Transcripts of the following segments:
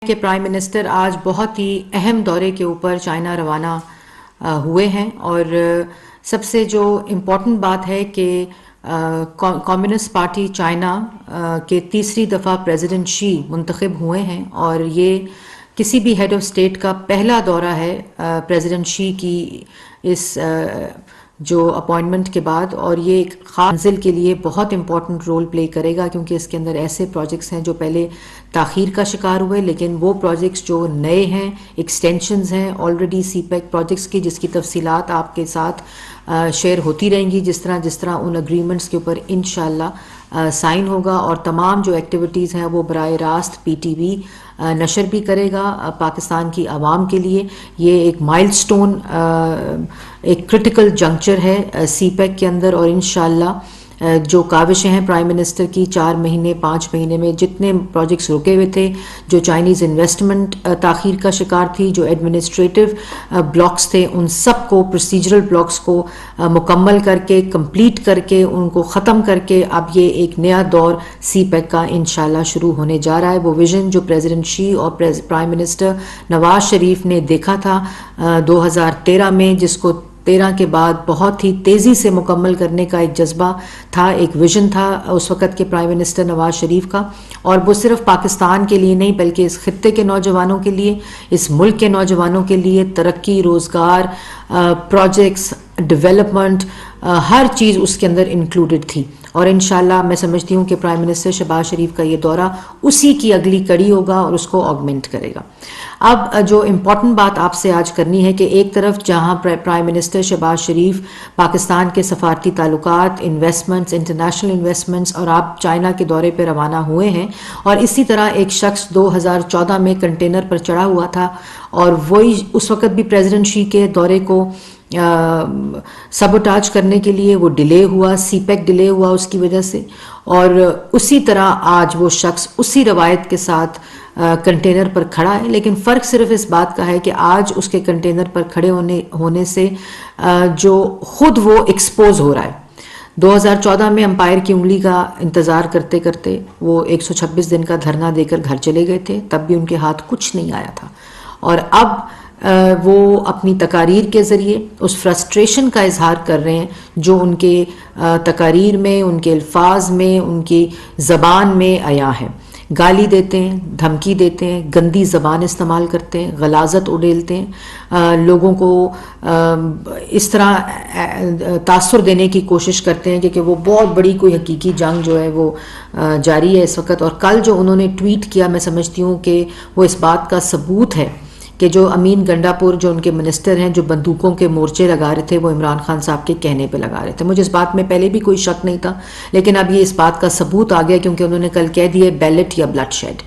کہ prime minister آج بہت ہی اہم دورے کے اوپر چائنا روانہ ہوئے ہیں، اور سب سے جو امپورٹنٹ بات ہے کہ کمیونسٹ پارٹی چائنا کے تیسری دفعہ پریزیڈنٹ شی منتخب ہوئے ہیں، اور یہ کسی بھی ہیڈ آف اسٹیٹ کا پہلا دورہ ہے پریزیڈنٹ شی کی اس جو اپوائنٹمنٹ کے بعد، اور یہ ایک خاص منزل کے لیے بہت امپورٹنٹ رول پلے کرے گا، کیونکہ اس کے اندر ایسے پروجیکٹس ہیں جو پہلے تاخیر کا شکار ہوئے، لیکن وہ پروجیکٹس جو نئے ہیں، ایکسٹینشنز ہیں آلریڈی سی پیک پروجیکٹس کی، جس کی تفصیلات آپ کے ساتھ شیئر ہوتی رہیں گی جس طرح ان اگریمنٹس کے اوپر انشاءاللہ سائن ہوگا، اور تمام جو ایکٹیویٹیز ہیں وہ براہ راست پی ٹی وی نشر بھی کرے گا پاکستان کی عوام کے لیے۔ یہ ایک مائل سٹون، ایک کرٹیکل جنکچر ہے سی پیک کے اندر، اور انشاءاللہ جو کاوشیں ہیں پرائم منسٹر کی 4 مہینے 5 مہینے میں جتنے پروجیکٹس رکے ہوئے تھے، جو چائنیز انویسٹمنٹ تاخیر کا شکار تھی، جو ایڈمنسٹریٹو بلاکس تھے، ان سب کو پروسیجرل بلاکس کو مکمل کر کے کمپلیٹ کر کے ان کو ختم کر کے اب یہ ایک نیا دور سی پیک کا انشاءاللہ شروع ہونے جا رہا ہے۔ وہ ویژن جو پریزیڈنٹ شی اور پرائم منسٹر نواز شریف نے دیکھا تھا 2013 میں، جس کو 13 کے بعد بہت ہی تیزی سے مکمل کرنے کا ایک جذبہ تھا، ایک ویژن تھا اس وقت کے پرائم منسٹر نواز شریف کا، اور وہ صرف پاکستان کے لیے نہیں بلکہ اس خطے کے نوجوانوں کے لیے، اس ملک کے نوجوانوں کے لیے ترقی، روزگار، پروجیکٹس، ڈیولپمنٹ، ہر چیز اس کے اندر انکلوڈڈ تھی، اور انشاءاللہ میں سمجھتی ہوں کہ پرائم منسٹر شہباز شریف کا یہ دورہ اسی کی اگلی کڑی ہوگا اور اس کو آگمنٹ کرے گا۔ اب جو امپورٹنٹ بات آپ سے آج کرنی ہے کہ ایک طرف جہاں پرائم منسٹر شہباز شریف پاکستان کے سفارتی تعلقات، انویسٹمنٹس، انٹرنیشنل انویسٹمنٹس، اور آپ چائنا کے دورے پہ روانہ ہوئے ہیں، اور اسی طرح ایک شخص 2014 میں کنٹینر پر چڑھا ہوا تھا، اور وہی اس وقت بھی پریزیڈنٹ شی کے دورے کو سبوٹاج کرنے کے لیے وہ ڈیلے ہوا، سی پیک ڈیلے ہوا اس کی وجہ سے، اور اسی طرح آج وہ شخص اسی روایت کے ساتھ کنٹینر پر کھڑا ہے، لیکن فرق صرف اس بات کا ہے کہ آج اس کے کنٹینر پر کھڑے ہونے سے جو خود وہ ایکسپوز ہو رہا ہے۔ 2014 میں امپائر کی انگلی کا انتظار کرتے کرتے وہ 126 دن کا دھرنا دے کر گھر چلے گئے تھے، تب بھی ان کے ہاتھ کچھ نہیں آیا تھا، اور اب وہ اپنی تقاریر کے ذریعے اس فرسٹریشن کا اظہار کر رہے ہیں جو ان کے تقاریر میں، ان کے الفاظ میں، ان کی زبان میں عیاں ہے۔ گالی دیتے ہیں، دھمکی دیتے ہیں، گندی زبان استعمال کرتے ہیں، غلاظت اڑیلتے ہیں، لوگوں کو اس طرح تاثر دینے کی کوشش کرتے ہیں کہ وہ بہت بڑی کوئی حقیقی جنگ جو ہے وہ جاری ہے اس وقت۔ اور کل جو انہوں نے ٹویٹ کیا، میں سمجھتی ہوں کہ وہ اس بات کا ثبوت ہے کہ جو امین گنڈا پور جو ان کے منسٹر ہیں، جو بندوقوں کے مورچے لگا رہے تھے، وہ عمران خان صاحب کے کہنے پہ لگا رہے تھے۔ مجھے اس بات میں پہلے بھی کوئی شک نہیں تھا، لیکن اب یہ اس بات کا ثبوت آ گیا کیونکہ انہوں نے کل کہہ دیا بیلٹ یا بلڈ شیڈ،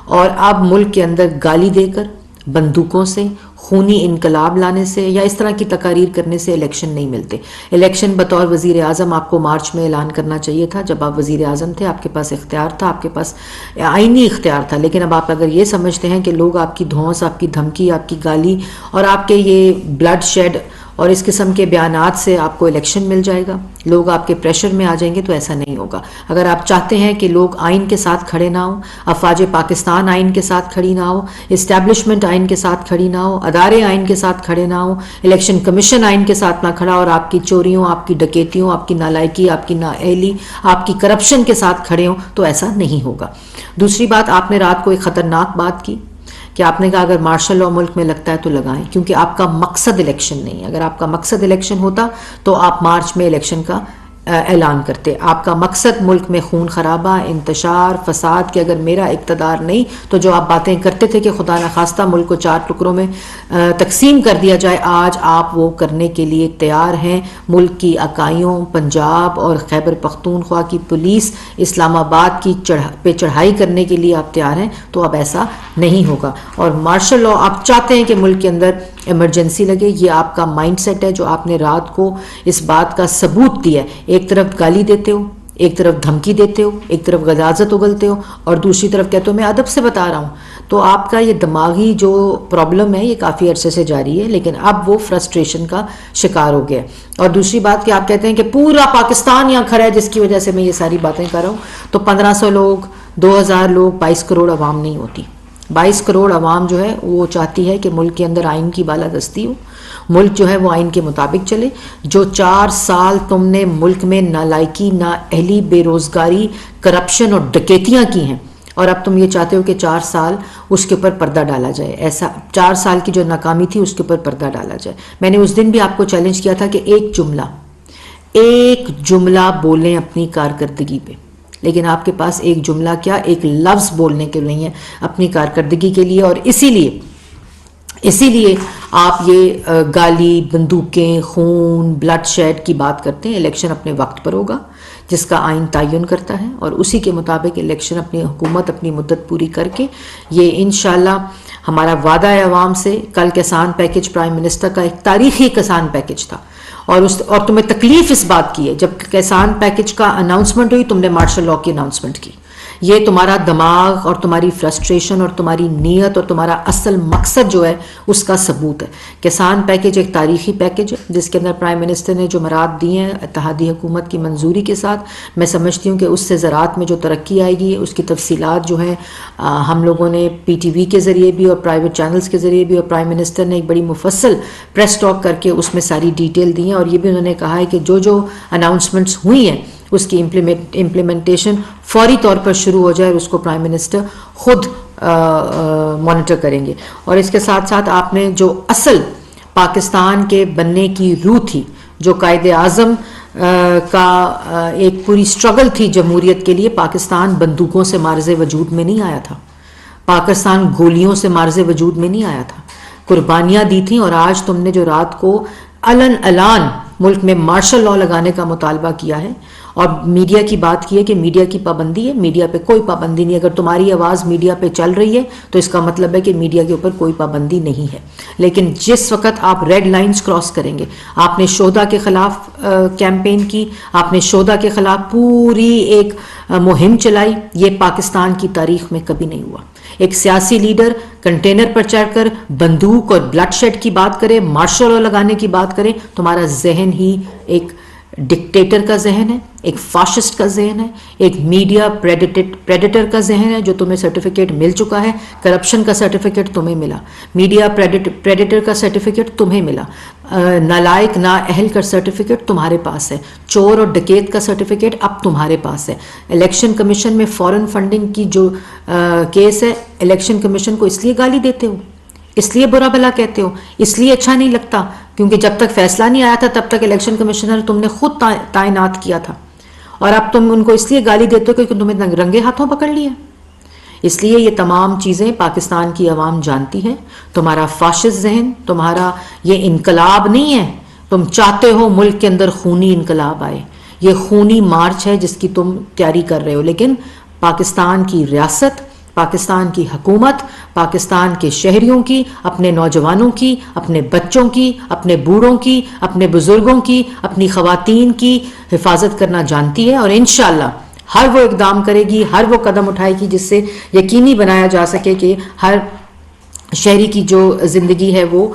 اور اب ملک کے اندر گالی دے کر، بندوقوں سے، خونی انقلاب لانے سے یا اس طرح کی تقاریر کرنے سے الیکشن نہیں ملتے۔ الیکشن بطور وزیر اعظم آپ کو مارچ میں اعلان کرنا چاہیے تھا، جب آپ وزیر اعظم تھے، آپ کے پاس اختیار تھا، آپ کے پاس آئینی اختیار تھا، لیکن اب آپ اگر یہ سمجھتے ہیں کہ لوگ آپ کی دھونس، آپ کی دھمکی، آپ کی گالی اور آپ کے یہ بلڈ شیڈ اور اس قسم کے بیانات سے آپ کو الیکشن مل جائے گا، لوگ آپ کے پریشر میں آ جائیں گے، تو ایسا نہیں ہوگا۔ اگر آپ چاہتے ہیں کہ لوگ آئین کے ساتھ کھڑے نہ ہوں، افواج پاکستان آئین کے ساتھ کھڑی نہ ہو، اسٹیبلشمنٹ آئین کے ساتھ کھڑی نہ ہو، ادارے آئین کے ساتھ کھڑے نہ ہوں، الیکشن کمیشن آئین کے ساتھ نہ کھڑا، اور آپ کی چوریوں، آپ کی ڈکیتیوں، آپ کی نالائکی، آپ کی نااہلی، آپ کی کرپشن کے ساتھ کھڑے ہوں، تو ایسا نہیں ہوگا۔ دوسری بات، آپ نے رات کو ایک خطرناک بات کی کہ آپ نے کہا اگر مارشل لاء ملک میں لگتا ہے تو لگائیں، کیونکہ آپ کا مقصد الیکشن نہیں ہے۔ اگر آپ کا مقصد الیکشن ہوتا تو آپ مارچ میں الیکشن کا اعلان کرتے۔ آپ کا مقصد ملک میں خون خرابہ، انتشار، فساد، کہ اگر میرا اقتدار نہیں تو جو آپ باتیں کرتے تھے کہ خدا نخواستہ ملک کو 4 ٹکڑوں میں تقسیم کر دیا جائے، آج آپ وہ کرنے کے لیے تیار ہیں۔ ملک کی اکائیوں، پنجاب اور خیبر پختونخوا کی پولیس، اسلام آباد کی پہ چڑھائی کرنے کے لیے آپ تیار ہیں، تو اب ایسا نہیں ہوگا۔ اور مارشل لاء آپ چاہتے ہیں کہ ملک کے اندر ایمرجنسی لگے، یہ آپ کا مائنڈ سیٹ ہے جو آپ نے رات کو اس بات کا ثبوت دیا ہے۔ ایک طرف گالی دیتے ہو، ایک طرف دھمکی دیتے ہو، ایک طرف غلاظت اگلتے ہو، اور دوسری طرف کہتے ہو میں ادب سے بتا رہا ہوں، تو آپ کا یہ دماغی جو پرابلم ہے یہ کافی عرصے سے جاری ہے، لیکن اب وہ فرسٹریشن کا شکار ہو گیا۔ اور دوسری بات کہ آپ کہتے ہیں کہ پورا پاکستان یہاں کھڑا ہے جس کی وجہ سے میں یہ ساری باتیں کر رہا ہوں، تو 1500 لوگ، 2000 لوگ، 22 کروڑ عوام نہیں ہوتی۔ 22 کروڑ عوام جو ہے وہ چاہتی ہے کہ ملک کے اندر آئین کی بالادستی ہو، ملک جو ہے وہ آئین کے مطابق چلے. جو 4 سال تم نے ملک میں نالائکی، نااہلی، بے روزگاری، کرپشن اور ڈکیتیاں کی ہیں، اور اب تم یہ چاہتے ہو کہ 4 سال اس کے اوپر پردہ ڈالا جائے. ایسا 4 سال کی جو ناکامی تھی اس کے اوپر پردہ ڈالا جائے. میں نے اس دن بھی آپ کو چیلنج کیا تھا کہ ایک جملہ بولیں اپنی کارکردگی پہ، لیکن آپ کے پاس ایک جملہ کیا، ایک لفظ بولنے کے نہیں ہے اپنی کارکردگی کے لیے. اور اسی لیے آپ یہ گالی، بندوقیں، خون، بلڈ شیڈ کی بات کرتے ہیں. الیکشن اپنے وقت پر ہوگا جس کا آئین تعین کرتا ہے، اور اسی کے مطابق الیکشن اپنی حکومت اپنی مدت پوری کر کے، یہ انشاءاللہ ہمارا وعدہ ہے عوام سے. کل کسان پیکج پرائم منسٹر کا ایک تاریخی کسان پیکج تھا، اور تمہیں تکلیف اس بات کی ہے جب کسان پیکج کا اناؤنسمنٹ ہوئی تم نے مارشل لاء کی اناؤنسمنٹ کی. یہ تمہارا دماغ اور تمہاری فرسٹریشن اور تمہاری نیت اور تمہارا اصل مقصد جو ہے اس کا ثبوت ہے. کسان پیکج ایک تاریخی پیکج ہے جس کے اندر پرائم منسٹر نے جمرات دی ہیں اتحادی حکومت کی منظوری کے ساتھ. میں سمجھتی ہوں کہ اس سے زراعت میں جو ترقی آئے گی اس کی تفصیلات جو ہیں ہم لوگوں نے پی ٹی وی کے ذریعے بھی اور پرائیویٹ چینلز کے ذریعے بھی، اور پرائم منسٹر نے ایک بڑی مفصل پریس ٹاک کر کے اس میں ساری ڈیٹیل دی ہیں. اور یہ بھی انہوں نے کہا ہے کہ جو اناؤنسمنٹس ہوئی ہیں اس کی امپلیمنٹیشن فوری طور پر شروع ہو جائے، اور اس کو پرائم منسٹر خود مانیٹر کریں گے. اور اس کے ساتھ ساتھ آپ نے جو اصل پاکستان کے بننے کی روح تھی، جو قائد اعظم کا ایک پوری سٹرگل تھی جمہوریت کے لیے، پاکستان بندوقوں سے مارز وجود میں نہیں آیا تھا، پاکستان گولیوں سے مارز وجود میں نہیں آیا تھا، قربانیاں دی تھیں. اور آج تم نے جو رات کو اعلان ملک میں مارشل لاء لگانے کا مطالبہ کیا ہے، اور میڈیا کی بات کی ہے کہ میڈیا کی پابندی ہے، میڈیا پہ کوئی پابندی نہیں. اگر تمہاری آواز میڈیا پہ چل رہی ہے تو اس کا مطلب ہے کہ میڈیا کے اوپر کوئی پابندی نہیں ہے. لیکن جس وقت آپ ریڈ لائنز کراس کریں گے، آپ نے شہداء کے خلاف کیمپین کی، آپ نے شہداء کے خلاف پوری ایک مہم چلائی، یہ پاکستان کی تاریخ میں کبھی نہیں ہوا. ایک سیاسی لیڈر کنٹینر پر چڑھ کر بندوق اور بلڈ شیڈ کی بات کرے، مارشل لاء لگانے کی بات کرے، تمہارا ذہن ہی ایک ڈکٹیٹر کا ذہن ہے، ایک فاشسٹ کا ذہن ہے، ایک میڈیا پریڈیٹر کا ذہن ہے. جو تمہیں سرٹیفکیٹ مل چکا ہے، کرپشن کا سرٹیفکیٹ تمہیں ملا، میڈیا پریڈیٹر کا سرٹیفکیٹ تمہیں ملا، نالائق نااہل کا سرٹیفکیٹ تمہارے پاس ہے، چور اور ڈکیت کا سرٹیفکیٹ اب تمہارے پاس ہے. الیکشن کمیشن میں فورن فنڈنگ کی جو کیس ہے، الیکشن کمیشن کو اس لیے گالی دیتے ہو، اس لیے برا بھلا کہتے ہو، اس لیے اچھا نہیں لگتا کیونکہ جب تک فیصلہ نہیں آیا تھا تب تک الیکشن کمیشنر تم نے خود تعینات کیا تھا، اور اب تم ان کو اس لیے گالی دیتے ہو کیونکہ تمہیں رنگے ہاتھوں پکڑ لیا. اس لیے یہ تمام چیزیں پاکستان کی عوام جانتی ہے. تمہارا فاشسٹ ذہن، تمہارا یہ انقلاب نہیں ہے. تم چاہتے ہو ملک کے اندر خونی انقلاب آئے، یہ خونی مارچ ہے جس کی تم تیاری کر رہے ہو. لیکن پاکستان کی ریاست، پاکستان کی حکومت، پاکستان کے شہریوں کی، اپنے نوجوانوں کی، اپنے بچوں کی، اپنے بوڑھوں کی، اپنے بزرگوں کی، اپنی خواتین کی حفاظت کرنا جانتی ہے، اور انشاءاللہ ہر وہ اقدام کرے گی، ہر وہ قدم اٹھائے گی جس سے یقینی بنایا جا سکے کہ ہر شہری کی جو زندگی ہے وہ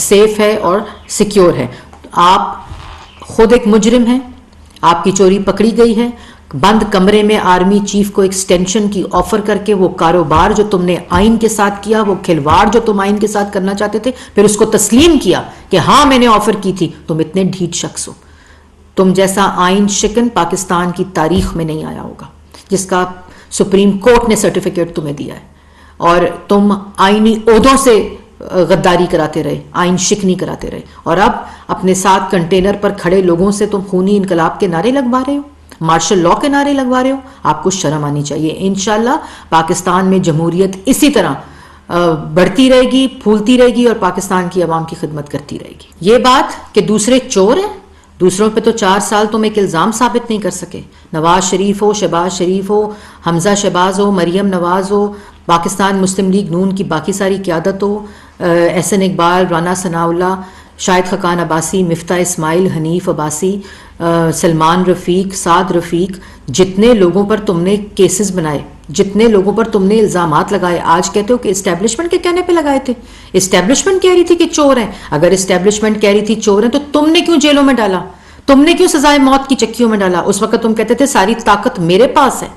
سیف ہے اور سیکیور ہے. آپ خود ایک مجرم ہیں، آپ کی چوری پکڑی گئی ہے. بند کمرے میں آرمی چیف کو ایکسٹینشن کی آفر کر کے وہ کاروبار جو تم نے آئین کے ساتھ کیا، وہ کھلواڑ جو تم آئین کے ساتھ کرنا چاہتے تھے، پھر اس کو تسلیم کیا کہ ہاں میں نے آفر کی تھی. تم اتنے ڈھیٹ شخص ہو. تم جیسا آئین شکن پاکستان کی تاریخ میں نہیں آیا ہوگا جس کا سپریم کورٹ نے سرٹیفکیٹ تمہیں دیا ہے. اور تم آئینی عہدوں سے غداری کراتے رہے، آئین شکنی کراتے رہے، اور اب اپنے ساتھ کنٹینر پر کھڑے لوگوں سے تم خونی انقلاب کے نعرے لگوا رہے ہو، مارشل لاء کے نعرے لگوا رہے ہو. آپ کو شرم آنی چاہیے. انشاءاللہ پاکستان میں جمہوریت اسی طرح بڑھتی رہے گی، پھولتی رہے گی، اور پاکستان کی عوام کی خدمت کرتی رہے گی. یہ بات کہ دوسرے چور ہیں، دوسروں پہ تو 4 سال تم ایک الزام ثابت نہیں کر سکے. نواز شریف ہو، شہباز شریف ہو، حمزہ شہباز ہو، مریم نواز ہو، پاکستان مسلم لیگ نون کی باقی ساری قیادت ہو، احسن اقبال، رانا ثناء اللہ، شاہد خاقان عباسی، مفتاح اسماعیل، حنیف عباسی، سلمان رفیق، سعد رفیق، جتنے لوگوں پر تم نے کیسز بنائے، جتنے لوگوں پر تم نے الزامات لگائے، آج کہتے ہو کہ اسٹیبلشمنٹ کے کہنے پہ لگائے تھے. اسٹیبلشمنٹ کہہ رہی تھی کہ چور ہیں. اگر اسٹیبلشمنٹ کہہ رہی تھی چور ہیں تو تم نے کیوں جیلوں میں ڈالا؟ تم نے کیوں سزائے موت کی چکیوں میں ڈالا؟ اس وقت تم کہتے تھے ساری طاقت میرے پاس ہے.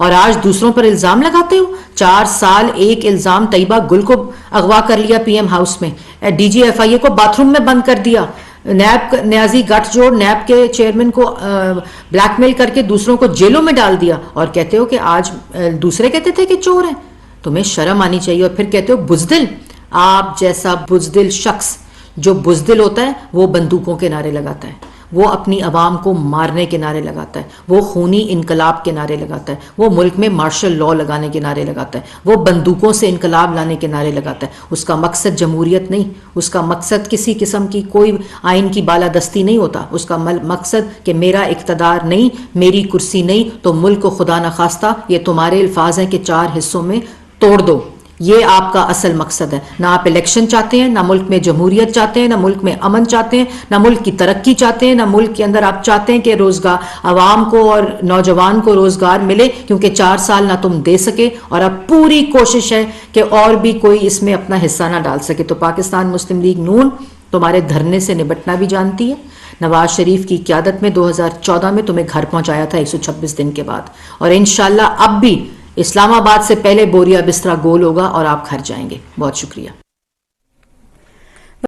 اور آج دوسروں پر الزام لگاتے ہو. 4 سال ایک الزام, طیبہ گل کو اغوا کر لیا پی ایم ہاؤس میں, ڈی جی ایف آئی اے کو باتھ روم میں بند کر دیا, نیب نیازی گٹھ جوڑ نیب کے چیئرمین کو بلیک میل کر کے دوسروں کو جیلوں میں ڈال دیا, اور کہتے ہو کہ آج دوسرے کہتے تھے کہ چور ہیں. تمہیں شرم آنی چاہیے. اور پھر کہتے ہو بزدل. آپ جیسا بزدل شخص, جو بزدل ہوتا ہے وہ بندوقوں کے نعرے لگاتا ہے, وہ اپنی عوام کو مارنے کے نعرے لگاتا ہے, وہ خونی انقلاب کے نعرے لگاتا ہے, وہ ملک میں مارشل لا لگانے کے نعرے لگاتا ہے, وہ بندوقوں سے انقلاب لانے کے نعرے لگاتا ہے. اس کا مقصد جمہوریت نہیں, اس کا مقصد کسی قسم کی کوئی آئین کی بالادستی نہیں ہوتا. اس کا مقصد کہ میرا اقتدار نہیں, میری کرسی نہیں تو ملک کو خدا نخواستہ, یہ تمہارے الفاظ ہیں کہ 4 حصوں میں توڑ دو. یہ آپ کا اصل مقصد ہے. نہ آپ الیکشن چاہتے ہیں, نہ ملک میں جمہوریت چاہتے ہیں, نہ ملک میں امن چاہتے ہیں, نہ ملک کی ترقی چاہتے ہیں, نہ ملک کے اندر آپ چاہتے ہیں کہ روزگار عوام کو اور نوجوان کو روزگار ملے, کیونکہ 4 سال نہ تم دے سکے, اور اب پوری کوشش ہے کہ اور بھی کوئی اس میں اپنا حصہ نہ ڈال سکے. تو پاکستان مسلم لیگ نون تمہارے دھرنے سے نبٹنا بھی جانتی ہے. نواز شریف کی قیادت میں 2014 میں تمہیں گھر پہنچایا تھا 126 دن کے بعد, اور انشاءاللہ اب بھی اسلام آباد سے پہلے بوریا بستر گول ہوگا اور آپ گھر جائیں گے. بہت شکریہ.